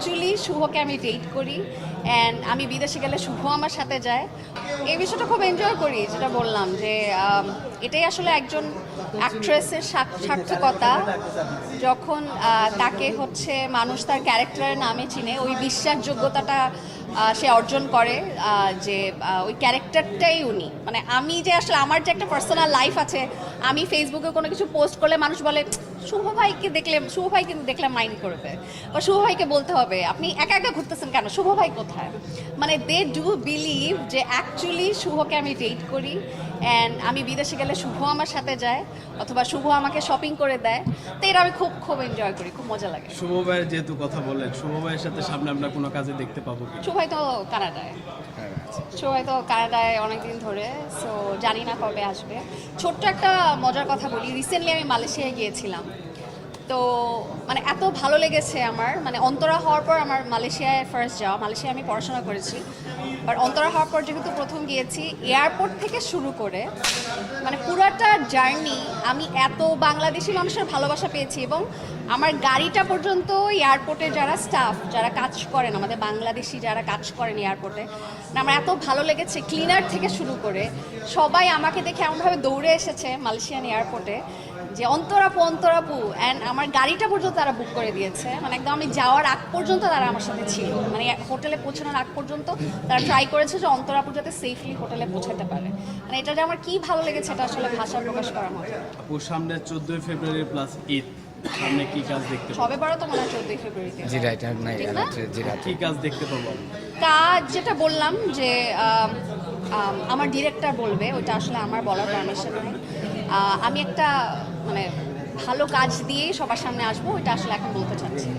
Actually শুভকে আমি date করি অ্যান্ড আমি বিদেশে গেলে শুভ আমার সাথে যায়। এই বিষয়টা খুব এনজয় করি, যেটা বললাম যে এটাই আসলে একজন অ্যাক্ট্রেসের সার্থকতা, যখন তাকে হচ্ছে মানুষ তার ক্যারেক্টারের নামে চিনে, ওই বিশ্বাসযোগ্যতাটা সে অর্জন করে, যে ওই ক্যারেক্টারটাই উনি। মানে আমি যে আসলে আমার যে একটা পার্সোনাল লাইফ আছে, আমি ফেসবুকে কোনো কিছু পোস্ট করলে মানুষ বলে শুভ ভাইকে দেখলে, শুভ ভাই কিন্তু দেখলে মাইন্ড করবে, বা শুভ ভাইকে বলতে হবে আপনি একা একা ঘুরতেছেন কেন, শুভ ভাই কোথায়। মানে দে ডু বিলিভ যে অ্যাকচুয়ালি শুভকে আমি ডেট করি অ্যান্ড আমি বিদেশে গেলে শুভ আমার সাথে যায়, অথবা শুভ আমাকে শপিং করে দেয়। তো এটা আমি খুব খুব এনজয় করি, খুব মজা লাগে। শুভ ভাইয়ের যেহেতু কথা বললেন, শুভ ভাইয়ের সাথে সামনে আমরা কোনো কাজে দেখতে পাবো কি? শুভ ভাই তো কানাডায়, শুভ ভাই তো কানাডায় অনেকদিন ধরে, সো জানি না কবে আসবে। ছোট্ট একটা মজার কথা বলি, রিসেন্টলি আমি মালয়েশিয়ায় গিয়েছিলাম। তো মানে এত ভালো লেগেছে আমার, মানে অন্তরা হওয়ার পর আমার মালয়েশিয়ায় ফার্স্ট যাওয়া, মালয়েশিয়ায় আমি পড়াশোনা করেছি, বাট অন্তরা হওয়ার পর যেহেতু প্রথম গিয়েছি, এয়ারপোর্ট থেকে শুরু করে মানে পুরাটা জার্নি আমি এত বাংলাদেশি মানুষের ভালোবাসা পেয়েছি, এবং আমার গাড়িটা পর্যন্ত এয়ারপোর্টে যারা স্টাফ, যারা কাজ করেন, আমাদের বাংলাদেশি যারা কাজ করেন এয়ারপোর্টে, আমার এত ভালো লেগেছে। ক্লিনার থেকে শুরু করে সবাই আমাকে দেখে এমনভাবে দৌড়ে এসেছে মালয়েশিয়ান এয়ারপোর্টে যে অন্তরাপু অন্তরাপু, অ্যান্ড আমার গাড়িটা পর্যন্ত তারা বুক করে দিয়েছে। মানে একদম আমি যাওয়ার আগ পর্যন্ত তারা আমার সাথে ছিল, মানে হোটেলে পৌঁছানোর আগ পর্যন্ত তারা ট্রাই করেছে যে অন্তরাপু যাতে সেফলি হোটেলে পৌঁছাতে পারে। মানে এটা যে আমার কি ভালো লেগেছে, এটা আসলে ভাষা প্রকাশ করার মতো। আপুর সামনে 14 ফেব্রুয়ারি প্লাস ঈদ, সামনে কি কাজ দেখতে পাবো? সবে বড় তো মনে হয় 14 ফেব্রুয়ারিতে। জি রাইট, নাই ঠিক না? জি রাইট। কি কাজ দেখতে পাবো? কাজ যেটা বললাম যে আমার ডিরেক্টর বলবে, ওইটা আসলে আমার বলার পারমিশন নেই। আমি একটা মানে ভালো কাজ দিয়েই সবার সামনে আসবো, ওইটা আসলে এখন বলতে চাচ্ছি।